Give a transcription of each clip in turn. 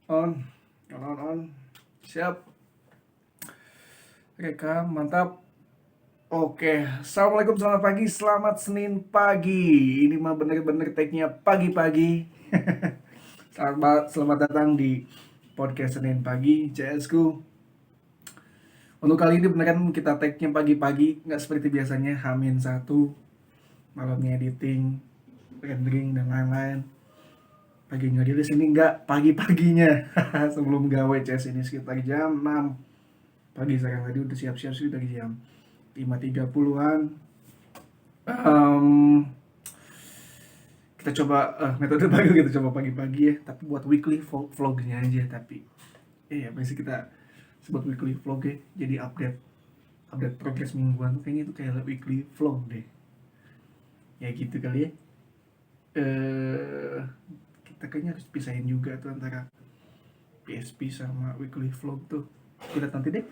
On, on. Siap. Rekam, mantap. Oke, assalamualaikum, selamat pagi, selamat Senin pagi. Ini mah bener-bener take-nya pagi-pagi. Selamat datang di podcast Senin pagi, CS-ku. Untuk kali ini beneran kita take-nya pagi-pagi, nggak seperti biasanya Hamin 1, malamnya editing, rendering dan lain-lain. Pagi ngerilis ini nggak pagi-paginya. Sebelum gawe CS ini sekitar jam 6 pagi. Sekarang tadi udah siap-siap sih dari jam 5.30-an. um, kita coba metode baru, kita coba pagi-pagi ya, tapi buat weekly vlognya aja. Tapi pasti kita sebut weekly vlog ya, jadi update progres mingguan tuh kayaknya itu kayak weekly vlog deh, ya gitu kali ya. Kita kayaknya harus pisahin juga tuh antara PSP sama weekly vlog tuh. Kita nanti deh,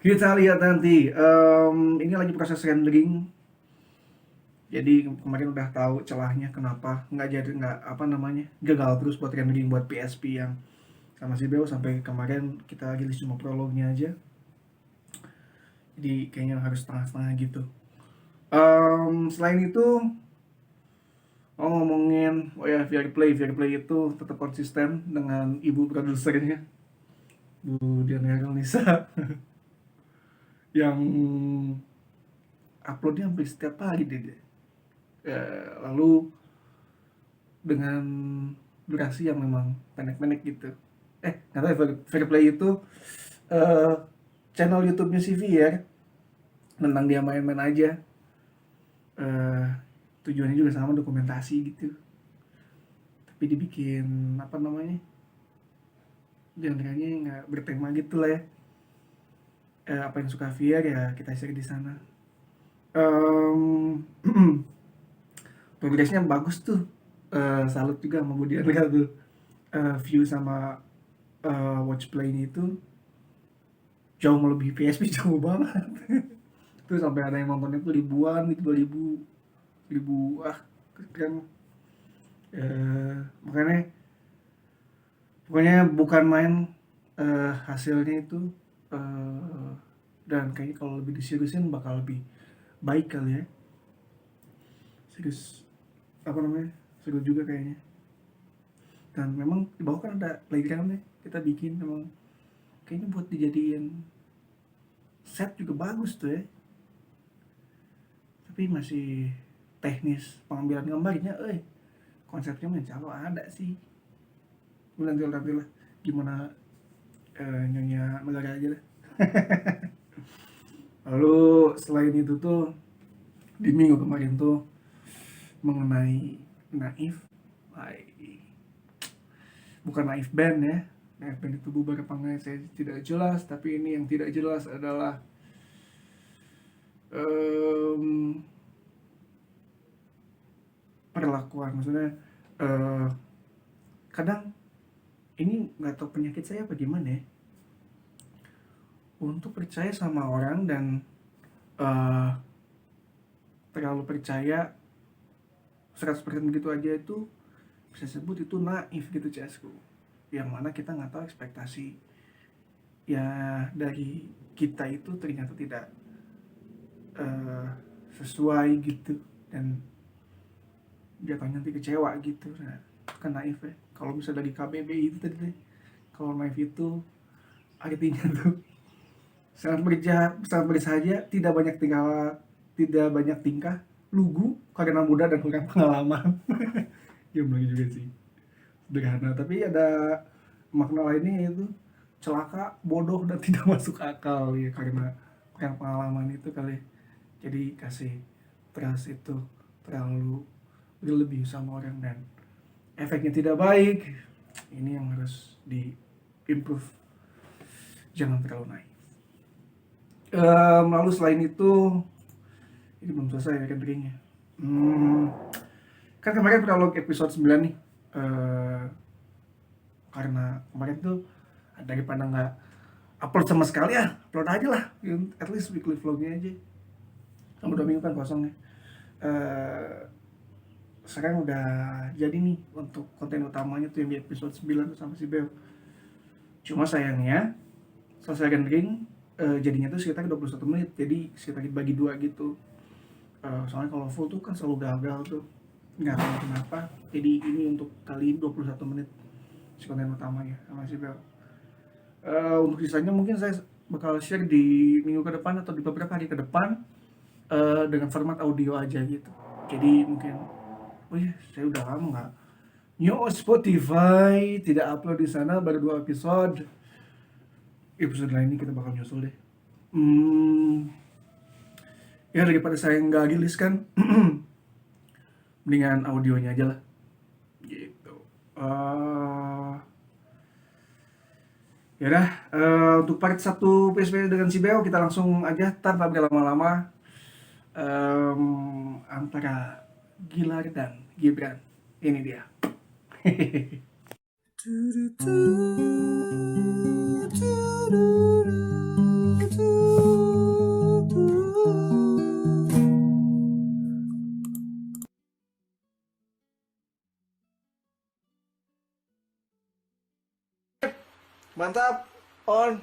kita lihat nanti. Ini lagi proses rendering, jadi kemarin udah tahu celahnya kenapa nggak gagal terus buat rendering buat PSP yang sama si Beo. Sampai kemarin kita rilis cuma prolognya aja, jadi kayaknya harus setengah-setengah gitu. Selain itu ngomongin VR Play itu tetap konsisten dengan ibu produsernya, Bu Diana Nisa, yang uploadnya hampir setiap hari deh. Lalu dengan durasi yang memang pendek-pendek gitu. Nggak tahu ya, Fair Play itu channel YouTube-nya si VR, tentang dia main-main aja. Tujuannya juga sama, dokumentasi gitu, tapi dibikin genre-nya nggak bertema gitu lah ya. Apa yang suka VR ya kita share di sana. Progresnya bagus tuh. Salut juga sama Budi Andrea tuh. View sama watch play-nya itu jauh melebihi PSP, jauh banget. Tuh sampai ada yang nontonnya tuh ribuan gitu, 2000 keren. Makanya pokoknya bukan main hasilnya itu. Dan kayaknya kalau lebih diseriusin bakal lebih baik kali ya. Serius seru juga kayaknya. Dan memang di bawah kan ada playgroundnya, kita bikin memang kayaknya buat dijadiin set juga bagus tuh ya. Tapi masih teknis pengambilan gambarnya, konsepnya mah insya Allah ada sih. Nanti lah gimana nyonya negara aja lah. Lalu selain itu tuh di minggu kemarin tuh mengenai Naif, bukan Naif Band ya. Naif Band itu bubar apa enggak saya tidak jelas, tapi ini yang tidak jelas adalah perlakuan. Maksudnya kadang ini nggak tahu penyakit saya apa gimana ya, untuk percaya sama orang dan terlalu percaya 100% begitu aja, itu bisa sebut itu naif gitu CSku. Yang mana kita nggak tahu ekspektasi ya dari kita itu ternyata tidak sesuai gitu, dan jatuhnya nanti kecewa gitu. Nah, kan naif ya. Kalau bisa dari KBBI itu tadi, kalau naif itu artinya tuh sangat bersahaja, tidak banyak tingkah, lugu karena muda dan kurang pengalaman. Ya benar juga sih, sederhana tapi ada makna lainnya, yaitu celaka, bodoh, dan tidak masuk akal ya, karena kurang pengalaman itu kali. Jadi kasih trust itu terlalu berlebih sama orang dan efeknya tidak baik. Ini yang harus di improve, jangan terlalu naik. Lalu selain itu, ini belum selesai ya renderingnya. Kan kemarin prolog episode 9 nih. Karena kemarin tuh daripada nggak upload sama sekali, upload aja lah, at least weekly vlognya aja. Kan udah minggu kan kosong ya. sekarang udah jadi nih untuk konten utamanya tuh yang di episode 9 tuh sama si Bel. Cuma sayangnya selesai rendering jadinya tuh sekitar 21 menit, jadi sekitar dibagi dua gitu. Soalnya kalau full tuh kan selalu gagal tuh, nggak tahu kenapa. Jadi ini untuk kali ini 21 menit si konten utamanya sama si Bel. Untuk sisanya mungkin saya bakal share di minggu ke depan atau di beberapa hari ke depan dengan format audio aja gitu. Jadi mungkin, oh iya, saya udah lama nggak Spotify, tidak upload di sana, baru 2 episode. Episode lain ini kita bakal nyusul deh. Ya daripada saya nggak rilis kan, mendingan audionya aja lah. Gitu. Ya udah, untuk part 1 PSP dengan si Beo kita langsung aja tanpa berlama-lama. Antara Gilar dan Gibran, ini dia. Mantap, on.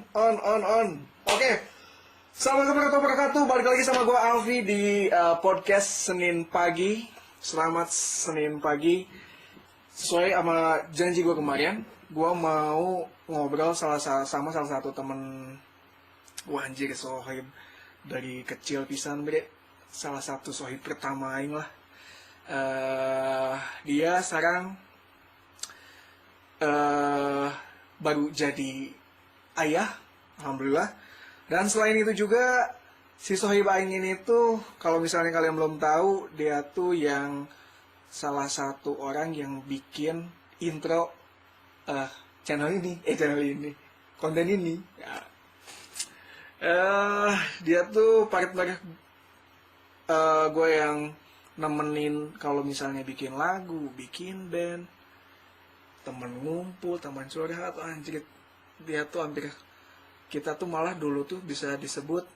Oke, Assalamualaikum warahmatullahi wabarakatuh. Balik lagi sama gue Alfi di podcast Senin pagi. Selamat Senin pagi. Sesuai sama janji gue kemarin, gue mau ngobrol sama salah satu temen gue, anjir, sohib dari kecil pisan, bre. Salah satu sohib pertama aing lah. Dia sekarang baru jadi ayah, alhamdulillah. Dan selain itu juga si sohib aing ini tuh, kalau misalnya kalian belum tahu, dia tuh yang salah satu orang yang bikin intro channel ini, konten ini. Ya. Dia tuh partner gue yang nemenin kalau misalnya bikin lagu, bikin band, temen ngumpul, teman curhat, anjir. Dia tuh hampir, kita tuh malah dulu tuh bisa disebut,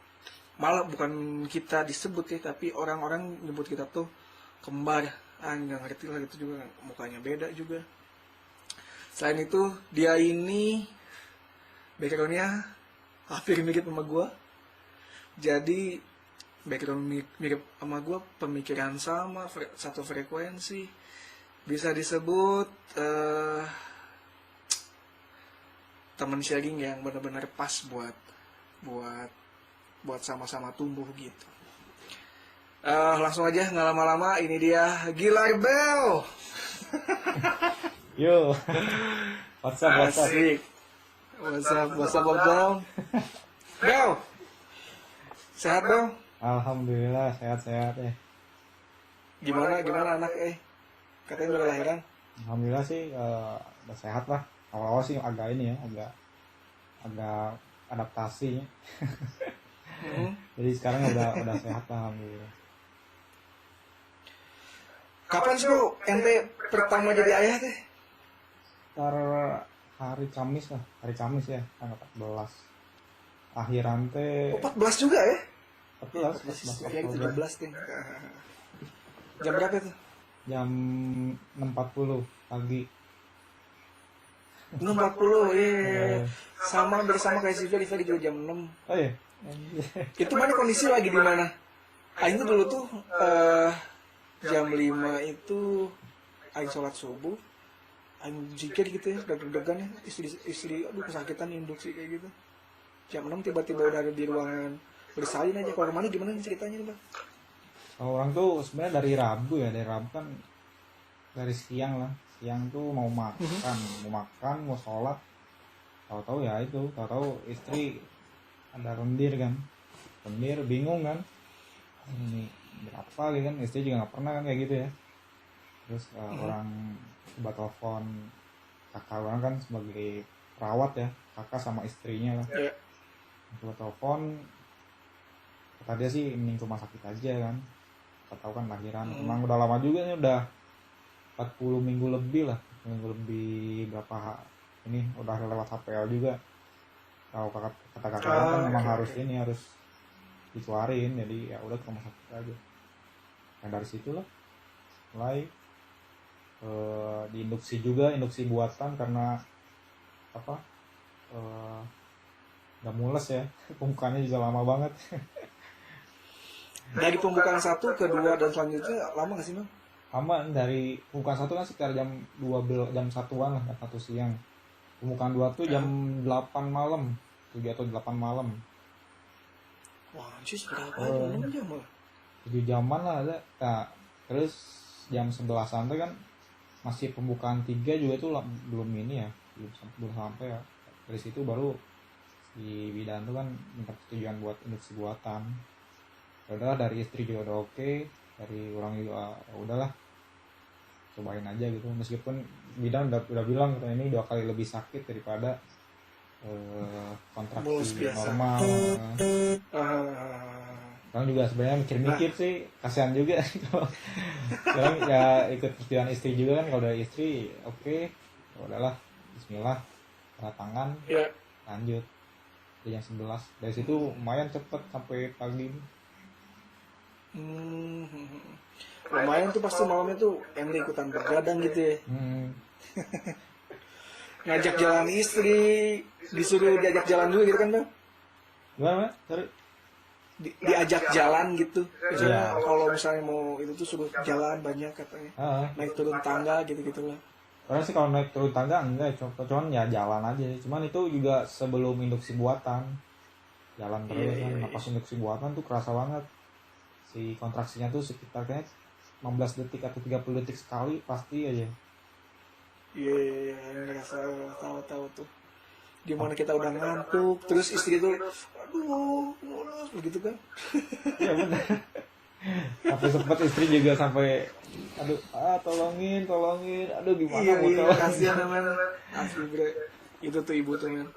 malah bukan kita disebut ya, tapi orang-orang nyebut kita tuh kembar. Nggak ngerti lah, gitu juga mukanya beda juga. Selain itu dia ini backgroundnya hampir mirip sama gue, jadi background mirip sama gue, pemikiran sama, satu frekuensi, bisa disebut teman sharing yang benar-benar pas buat sama-sama tumbuh gitu. Langsung aja nggak lama-lama, ini dia Gilar Bel. Yo, what's up? Asik. What's up Bel? Bel, sehat Bel? Alhamdulillah sehat-sehat ya. Gimana anak katanya udah lahiran? Alhamdulillah sih udah sehat lah. Awal-awal sih agak ini ya, agak adaptasi ya. Jadi sekarang udah sehat lah, alhamdulillah. Kapan sih lu ente pertama jadi ayah teh? Ntar hari Kamis ya, tanggal 14. Akhiran teh 14 juga ya? 14. Yang 13 teh. Jam berapa tuh? Jam 6.40 pagi. 6.40, iya. Sama bersama kayak si Feli juga jam 6. Oh iya. Itu mana kondisi lagi di mana? Aing tuh dulu tuh jam 5 itu Aing sholat subuh. Aing zikir gitu ya, deg-degan ya, istri aduh kesakitan induksi kayak gitu. Jam 6 tiba-tiba udah ada di ruangan bersalin aja. Kalau mana gimana nih ceritanya nih, Bang? Orang tuh sebenarnya dari Rabu kan dari siang tuh mau makan, mau sholat, tahu-tahu istri ada rendir bingung kan, ini berapa gitu kan, istri juga nggak pernah kan kayak gitu ya. Terus orang coba telepon kakak orang kan sebagai perawat ya, kakak sama istrinya lah, coba telepon, kata dia sih mending rumah sakit aja kan, kita tahu kan lahiran. Emang udah lama juga nih, udah 40 minggu lebih berapa ini udah lewat HPL juga. Tahu kata kakak kan memang harus dikeluarin, jadi ya udah ke rumah sakit aja. Nah dari situlah mulai diinduksi juga, induksi buatan, karena apa, nggak mules ya. Pembukaannya juga lama banget. Dari pembukaan 1 ke 2 dan selanjutnya lama nggak sih Bang? Lama, dari pembukaan 1 kan sekitar jam 12, jam 1-an lah, jam 1 siang. Pembukaan 2 tuh jam 8 malam, 7 atau 8 malam. Wah, anjir berapa ya? 6 jam malah. 7 jaman lah ada. Nah, terus jam 11-an tuh kan masih pembukaan 3 juga tuh belum ini ya, belum sampai ya. Dari situ baru si bidan tuh kan minta persetujuan buat induksi buatan. Ya udahlah, dari istri juga udah oke, dari orang juga ya udahlah, cobain aja gitu. Meskipun bidan udah bilang katanya ini 2 kali lebih sakit daripada Mulus kontraksi biasa. normal. Orang juga sebenarnya mikir-mikir sih, kasihan juga. Sekarang ya ikut persetujuan istri juga kan, kalau dari istri oke, ya udahlah, bismillah, tanda tangan, Ya. lanjut. Di jam 11, dari situ lumayan cepet sampai pagi. Lumayan tuh pasti malamnya tuh yang ikutan bergadang gitu ya. Ngajak jalan istri, disuruh diajak jalan juga gitu kan Bang? Gimana? Sorry. Diajak jalan gitu. Misalnya Iya. kalau misalnya mau itu tuh suruh jalan banyak katanya. Naik turun tangga gitu-gitu lah. Orang sih kalau naik turun tangga enggak, cuman ya jalan aja. Cuman itu juga sebelum induksi buatan, jalan terus kan. Nah, pas induksi buatan tuh kerasa banget. Si kontraksinya tuh sekitar kayak 15 detik atau 30 detik sekali pasti aja. Iya, ngerasa tahu-tahu tuh. Dimana kita udah ngantuk, terus istri tuh, aduh, mulus begitu kan? Iya benar. Sampai sempat istri juga sampai, aduh, tolongin, aduh gimana Iya, mau iya, tolong. kasihan men. Asli bre. Itu tuh ibu tuh men.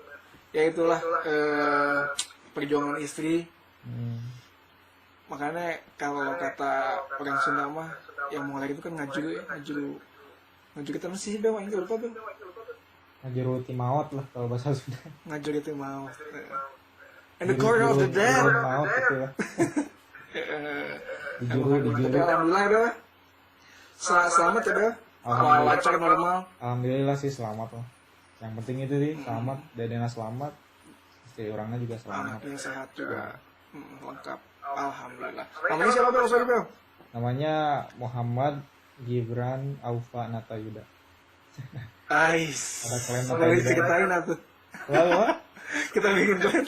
Ya itulah perjuangan istri. Makanya kalau kata orang Sunda mah yang mau lagi itu kan ngaju kita masih bang, ini lupa bang. Ngajuruti maut lah kalau bahasa Sunda. Ngaju itu mau. In the corner of the dead. Maut gitu ya. Dijuru. Tapi alhamdulillah ya bang. Selamat ya bang. Lancar normal. Alhamdulillah sih selamat lah. Yang penting itu sih selamat, dedena selamat, istri orangnya juga selamat. Anaknya sehat juga. Lengkap. Alhamdulillah. Namanya siapa bang? Sorry bang. Namanya Muhammad Gibran Aufa Natayuda. Ais. Ada klaim Boleh Natayuda. diceritain atuh. Lalu apa? Kita bikin klaim.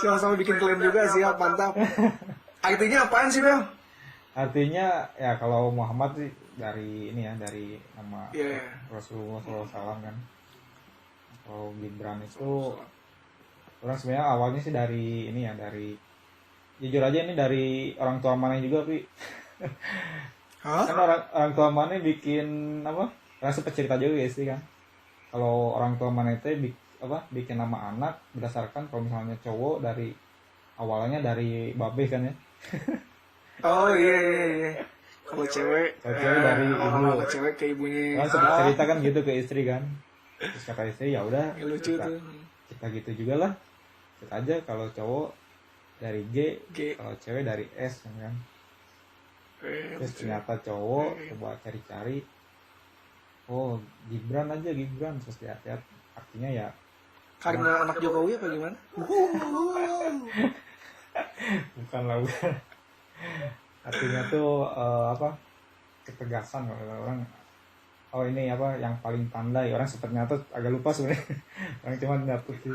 Sama-sama bikin klaim juga, siap, mantap. Artinya apaan sih bang? Artinya ya kalau Muhammad sih dari ini ya, dari nama Iya. Rasulullah SAW kan. Kalau Gibran itu orang sebenarnya awalnya sih dari ini ya, dari jujur aja ini dari orang tua mana juga Pi. Hah? Kan orang tua mana bikin apa? Orang sempat cerita juga ya sih kan. Kalau orang tua mana itu bikin nama anak berdasarkan kalau misalnya cowok dari awalnya dari babe kan ya. Oh iya. Kalau cewek, Cewek dari ibu. kalau cewek ke ibunya. Orang sempat cerita kan gitu ke istri kan. Terus kata istri ya udah. Ya, lucu tuh. Kita gitu juga lah. Kita aja kalau cowok dari G, kalau cewek dari S kan. Terus ternyata cowok coba cari-cari, oh Gibran aja Gibran, terus lihat-lihat artinya ya Karena anak Jokowi apa gimana? bukan lah bukan. Artinya tuh ketegasan kalau orang, oh ini apa yang paling pandai, orang sepertinya tuh agak lupa sebenarnya. Orang cuma dapet sih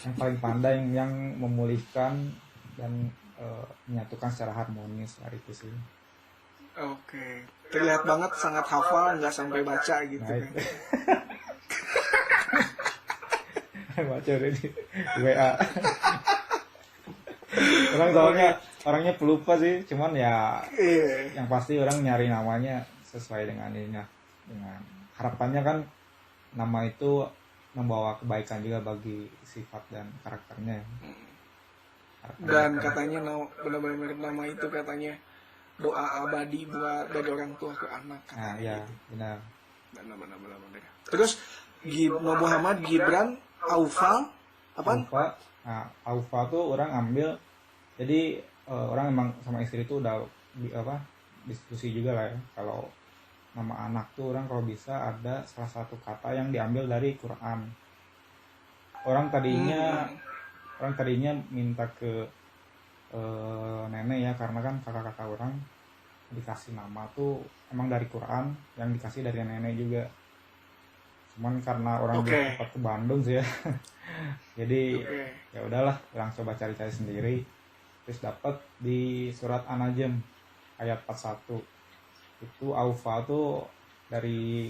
yang paling pandai, yang memulihkan dan menyatukan secara harmonis hari itu sih. Oke. Terlihat banget sangat hafal, nggak sampai baca gitu Nah, kan. itu. Baca udah di WA. Orang soalnya orangnya pelupa sih, cuman ya Iya. yang pasti orang nyari namanya sesuai dengan ininya, dengan harapannya kan nama itu membawa kebaikan juga bagi sifat dan karakternya. Dan katanya benar-benar nama itu katanya doa abadi buat dari orang tua ke anak. Nah, ya benar. Benar. Terus Muhammad Gibran Aufa apa? Aufa tuh orang ambil, jadi orang emang sama istri itu udah diskusi juga lah ya, kalau nama anak tuh orang kalau bisa ada salah satu kata yang diambil dari Quran. Orang tadinya minta ke nenek ya, karena kan kakak-kakak orang dikasih nama tuh emang dari Quran, yang dikasih dari nenek juga. Cuman karena orang belum Oke. sempat ke Bandung sih ya. Jadi Oke. ya udahlah, orang coba cari-cari sendiri. Terus dapat di surat An-Najm ayat 41. Itu Aufa tuh dari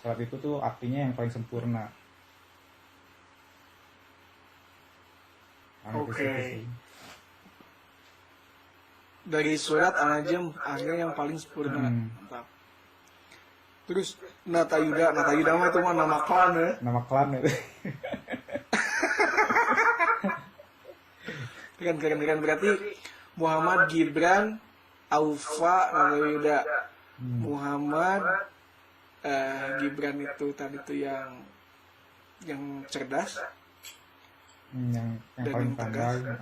surat itu tuh artinya yang paling sempurna. Nah, itu Oke. sih. Dari surat An-Najm akhirnya yang paling sempurna. Mantap. Terus Natayuda mah itu mah nama klan ya. Nama klan itu. Keren berarti Muhammad Gibran Aufa Natayuda. Muhammad Gibran itu tadi tuh yang cerdas, yang dan paling yang pandai, tegas,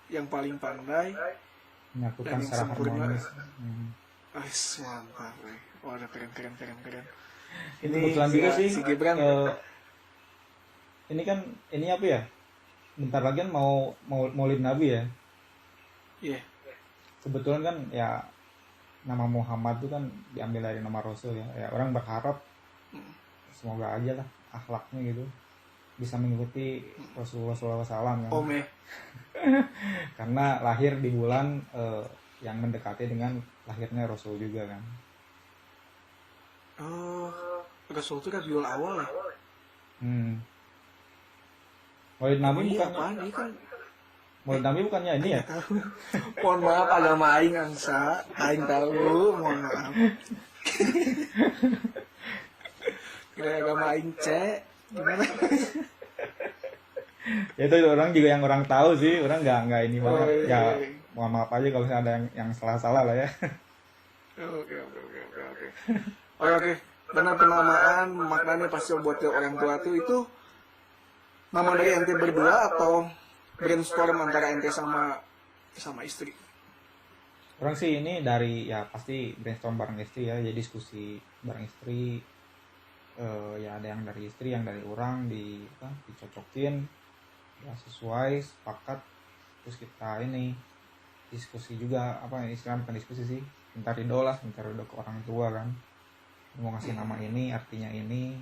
yang paling pandai, menyatukan dan yang secara sempurna. harmonis. Mantap. Waduh, keren. Ini kebetulan juga sih si Gibran. Ini kan ini apa ya? Bentar lagi kan mau Maulid Nabi ya. Iya. Kebetulan kan ya nama Muhammad itu kan diambil dari nama Rasul ya. Ya orang berharap semoga aja lah akhlaknya gitu bisa mengikuti Rasulullah SAW kan. Ome. Karena lahir di bulan yang mendekati dengan lahirnya Rasul juga kan. Oh, Rasul itu kan Rabiul Awal ya. Maulid Nabi Iya, bukannya apaan? Ini kan Maulid Nabi bukannya ini ya? mohon maaf agama aing angsa, aing tahu, mohon maaf. Kira agama aing C, gimana? Ya itu orang juga yang orang tahu sih, orang nggak ini banget. Oh, iya. Ya mohon maaf aja kalau misalnya ada yang salah-salah lah ya. Oke. Oke. Benar, penamaan maknanya pasti buat orang tua tuh itu nama dari ente berdua atau brainstorm antara ente sama istri? Orang sih ini dari ya pasti brainstorm bareng istri ya, jadi diskusi bareng istri. Ya ada yang dari istri, yang dari orang dicocokin ya sesuai sepakat, terus kita ini diskusi juga apa istilahnya, bukan diskusi sih, minta ridho ke orang tua kan, mau ngasih nama ini artinya ini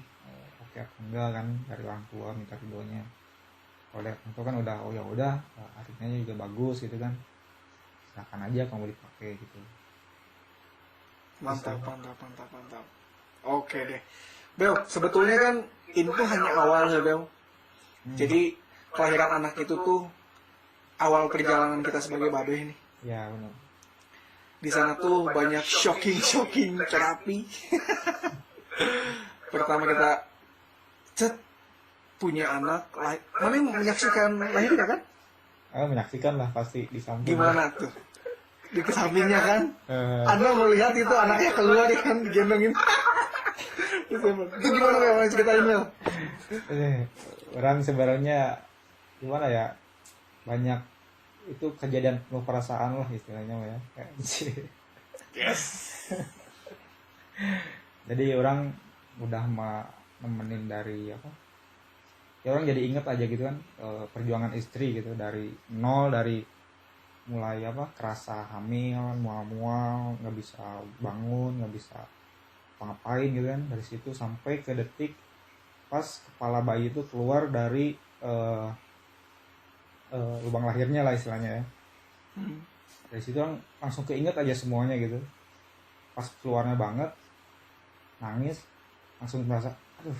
oke apa enggak kan, dari orang tua minta ridhonya. Kalau dari orang tua kan udah oh ya udah artinya juga bagus gitu kan, silakan aja kamu dipakai gitu. Mantap. Oke deh. Bel, sebetulnya kan ini tuh hanya awal ya Bel. Jadi kelahiran anak itu tuh awal perjalanan kita sebagai babe nih. Ya benar. Di sana tuh banyak shocking terapi. Pertama kita punya anak, mana yang menyaksikan lahirnya kan? Menyaksikan lah pasti di samping. Gimana tuh? Di sampingnya kan? Anda melihat itu anaknya keluar kan digendongin. Itu gimana Mel? Ceritain Mel. Orang sebenarnya gimana ya, banyak itu kejadian penuh perasaan lah istilahnya ya. Yes. Jadi orang udah nemenin dari apa? Ya orang jadi inget aja gitu kan perjuangan istri gitu dari nol, dari mulai apa kerasa hamil, mual-mual, nggak bisa bangun, nggak bisa ngapain gitu kan, dari situ sampai ke detik pas kepala bayi itu keluar dari lubang lahirnya lah istilahnya ya. Dari situ orang langsung keinget aja semuanya gitu. Pas keluarnya banget nangis, langsung merasa aduh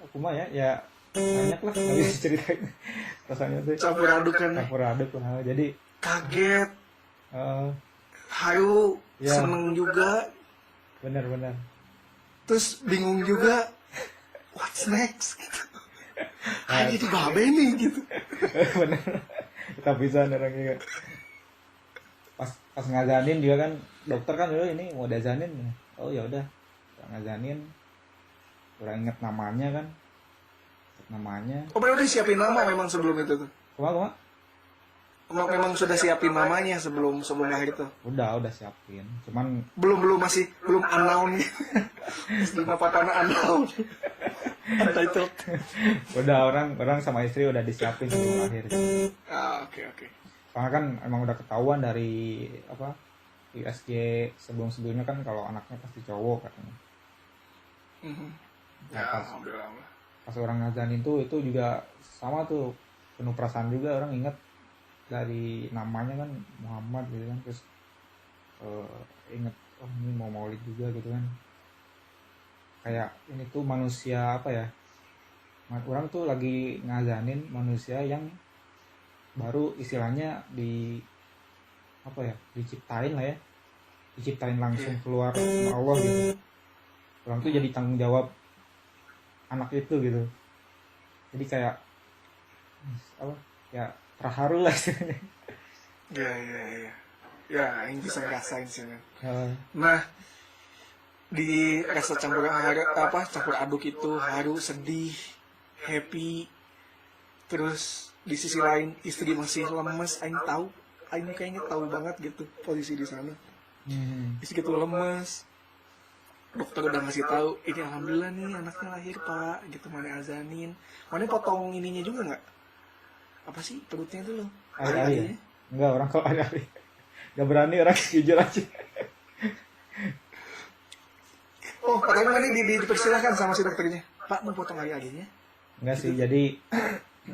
aku mah ya banyak lah nggak bisa ceritain rasanya tuh Campur aduk kan. campur aduk lah, jadi Kaget, hayu, ya. seneng juga, benar terus bingung juga. What's next? Gitu. Jadi babe nih gitu. bener kita bisa orangnya pas ngazanin juga kan, dokter kan dulu ini mau dazanin, oh ya udah ngazanin, udah inget namanya kan, Oh, bener udah siapin nama memang sebelum itu tuh. Kuma memang sudah siapin namanya sebelum lahir itu? Udah siapin, cuman Belum unknown. Belum apa-apa unknown. Untitled. udah orang sama istri udah disiapin sebelum lahir. Oke. Soalnya kan emang udah ketahuan dari apa USG sebelumnya kan kalau anaknya pasti cowok katanya. Ya, Nah, alhamdulillah. pas orang ngajanin tuh itu juga sama tuh, penuh perasaan juga, orang ingat dari namanya kan Muhammad gitu kan, terus inget oh ini mau maulid juga gitu kan, kayak ini tuh manusia apa ya, orang tuh lagi ngajanin manusia yang baru istilahnya di apa ya, diciptain lah ya, diciptain langsung keluar sama Allah gitu. Orang tuh jadi tanggung jawab anak itu gitu, jadi kayak apa ya, terharu lah istilahnya. Ya, yang bisa ngerasain sih, men. Eh, Nah, di rasa campur aduk itu haru, sedih, happy, terus di sisi lain istri masih lemes. Aing kayaknya tahu banget gitu posisi di sana. Istri itu lemes, dokter udah ngasih tahu ini alhamdulillah nih anaknya lahir pak, gitu, mana azanin, mana potong ininya juga nggak, apa sih perutnya itu loh, hari-hari ya? Enggak, orang kalau hari-hari nggak berani, orang jujur aja. Oh, katanya mana dipersilahkan sama si dokternya, pak mau potong hari-harinya. Enggak sih, jadi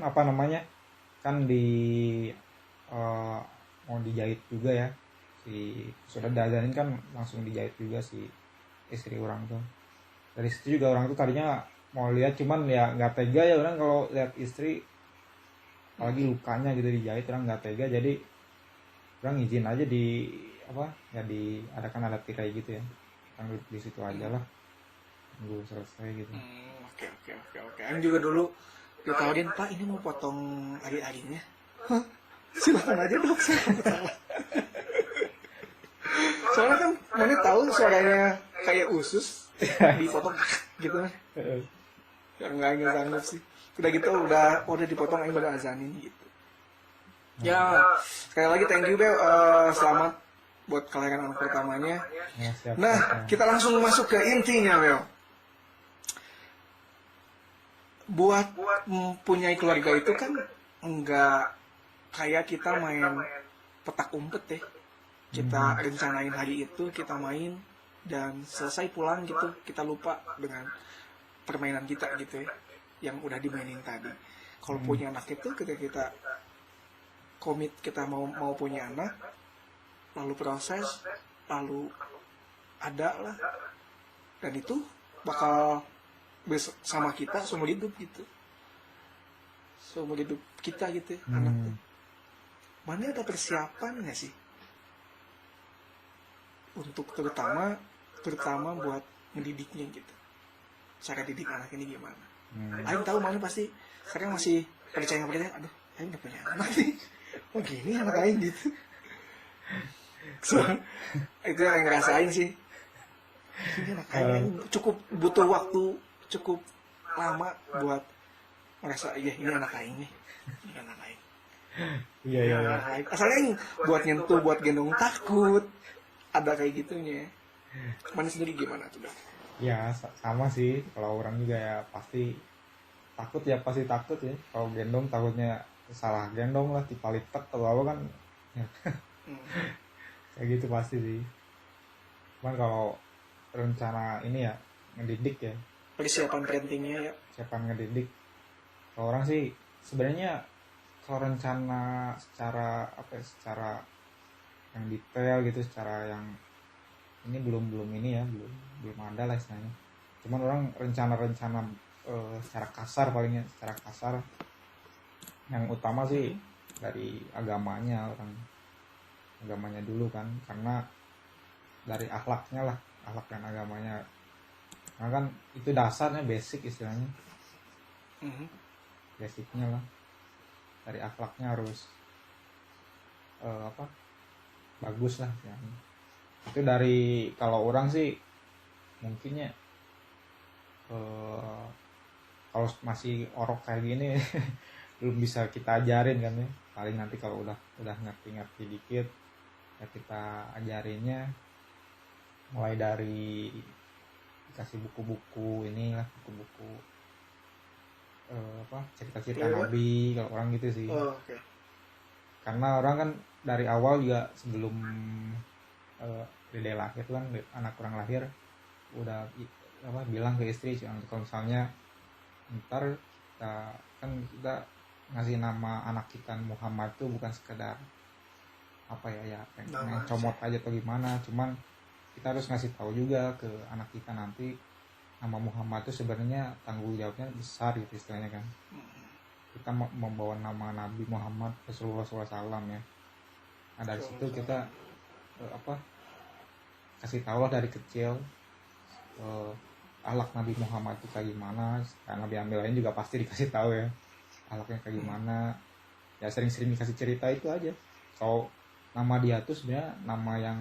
apa namanya, kan di mau dijahit juga ya, si sudah diajarin kan langsung dijahit juga si istri orang tuh. Dari situ juga orang tuh tadinya mau lihat, cuman ya nggak tega ya orang kalau lihat istri apalagi lukanya gitu dijahit, orang nggak tega, jadi orang izin aja di apa ya, diadakan adat tirai gitu ya, orang duduk di situ aja lah tunggu selesai gitu. Oke. Aing juga dulu ditawarin, pak ini mau potong hari-harinya. Hah? Silakan aja dok, saya nggak salah. Soalnya kan mana tahu suaranya kayak usus dipotong gitu kan. Yang nggak sanggup sih. Udah gitu udah dipotong, aing baru azanin gitu. Ya, sekali lagi thank you Bel, selamat buat kelahiran anak pertamanya. Ya, siap, Nah, siap. kita langsung masuk ke intinya Bel. Buat mempunyai keluarga itu kan enggak kayak kita main petak umpet ya. Kita rencanain hari itu, kita main, dan selesai pulang gitu, kita lupa dengan permainan kita gitu ya, yang udah dimainin tadi. Kalau punya anak itu, ketika kita komit kita mau punya anak, lalu proses, lalu ada lah, dan itu bakal bersama kita seumur hidup gitu, seumur hidup kita gitu ya, anak tuh. Mana ada persiapan nggak sih untuk terutama buat ngedidiknya gitu, cara didik anak ini gimana? Aing tahu mana pasti sekarang masih percaya aduh Aing udah punya anak nih, oh gini anak Aing gitu. So, itu yang Aing ngerasain sih. Ini anak Aing cukup butuh waktu cukup lama buat merasa iya ini anak Aing nih, ini anak Aing. Iya. Asalnya yang buat nyentuh, buat gendong takut, ada kayak gitunya. Mana sendiri gimana tuh Bang? Ya sama sih, kalau orang juga ya pasti takut ya, kalau gendong takutnya salah gendong lah, tipalitek atau apa kan ya. Kayak gitu pasti sih. Cuman kalau rencana ini ya ngedidik ya, Persiapan parentingnya ya. siapa ngedidik, kalau orang sih sebenarnya kalau rencana secara apa ya, secara yang detail gitu, secara yang ini belum ini ya, belum ada lah istilahnya. Cuman orang rencana secara kasar, palingnya secara kasar, yang utama sih dari agamanya dulu kan, karena dari akhlaknya lah, akhlak dan agamanya, karena kan itu dasarnya, basic istilahnya, basicnya lah, dari akhlaknya harus bagus lah ya. Itu dari kalau orang sih mungkinnya kalau masih orok kayak gini belum bisa kita ajarin kan ya. Paling nanti kalau udah ngerti dikit ya kita ajarinnya, mulai dari dikasih buku-buku inilah, buku-buku cerita-cerita Iya, Pak. Nabi kalau orang gitu sih. Oh, oke. Karena orang kan dari awal juga sebelum Dede lahir tuh kan, anak orang lahir udah bilang ke istri kalau misalnya ntar kita ngasih nama anak kita Muhammad tuh bukan sekedar pengen comot aja atau gimana, cuman kita harus ngasih tahu juga ke anak kita nanti nama Muhammad itu sebenarnya tanggung jawabnya besar gitu istilahnya kan. Kita membawa nama Nabi Muhammad Rasulullah SAW ya. Nah dari situ kita kasih tahu lah dari kecil akhlak Nabi Muhammad itu kayak gimana. Karena Nabi ambil lain juga pasti dikasih tahu ya akhlaknya kayak gimana. Ya sering-sering dikasih cerita itu aja. Kalau nama dia tuh sebenarnya nama yang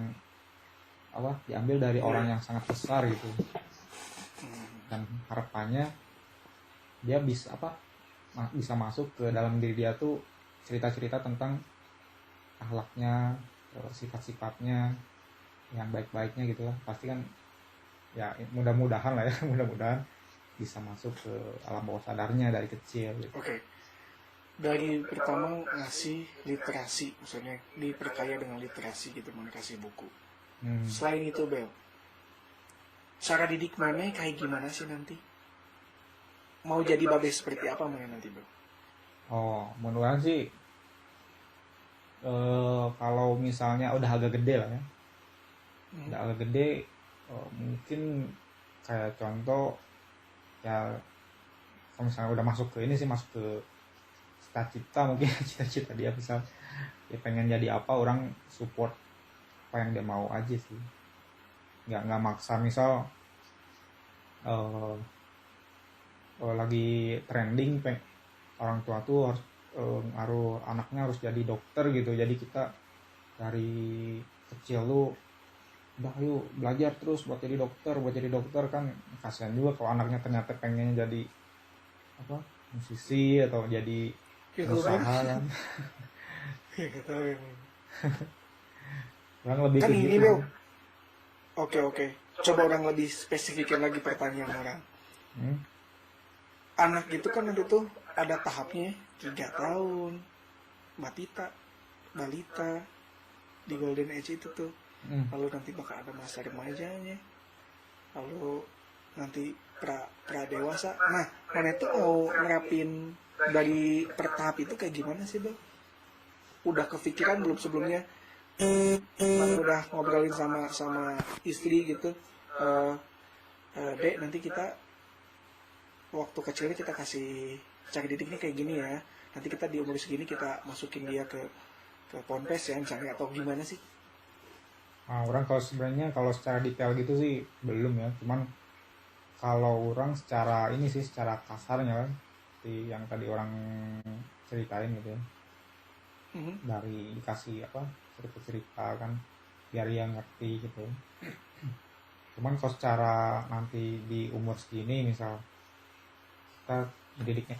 diambil dari orang yang sangat besar gitu. Dan harapannya dia bisa masuk ke dalam diri dia tuh cerita-cerita tentang akhlaknya, sifat-sifatnya yang baik-baiknya gitu lah. Pasti kan ya mudah-mudahan lah ya mudah-mudahan bisa masuk ke alam bawah sadarnya dari kecil gitu. Oke. Dari pertama ngasih literasi, maksudnya diperkaya dengan literasi gitu, mau kasih buku. Selain itu Bel, cara didik mana kayak gimana sih nanti? Mau jadi babe seperti apa mana nanti Bel? Menurut sih kalau misalnya udah agak gede lah ya, udah agak gede, mungkin kayak contoh ya, kalau misalnya udah masuk ke cita-cita mungkin cita-cita dia misal dia pengen jadi apa, orang support apa yang dia mau aja sih, nggak maksa. Misal lagi trending orang tua tuh harus anaknya harus jadi dokter gitu, jadi kita dari kecil lu udah ayo belajar terus buat jadi dokter kan. Kasihan juga kalau anaknya ternyata pengennya jadi musisi atau jadi usaha kan. Orang lebih Kan ke ini gitu. Bel. Oke. Coba orang lebih spesifikin lagi pertanyaan orang. Anak itu kan nanti tuh ada tahapnya 3 tahun, balita di golden age itu tuh. Lalu nanti bakal ada masa remajanya, lalu nanti pra dewasa. Nah, mana tuh mau nerapin dari per tahap itu kayak gimana sih Bel? Udah kepikiran belum sebelumnya? Udah ngobrolin sama istri gitu, Dek nanti kita waktu kecilnya kita kasih cara didiknya kayak gini ya, nanti kita di umur segini kita masukin dia ke ponpes ya misalnya, atau gimana sih? Orang kalau secara detail gitu sih belum ya, cuman kalau orang secara kasarnya kan yang tadi orang ceritain gitu ya, dari dikasih cerita kan biar dia ngerti gitu. Cuman kalau secara nanti di umur segini misal kita mendidiknya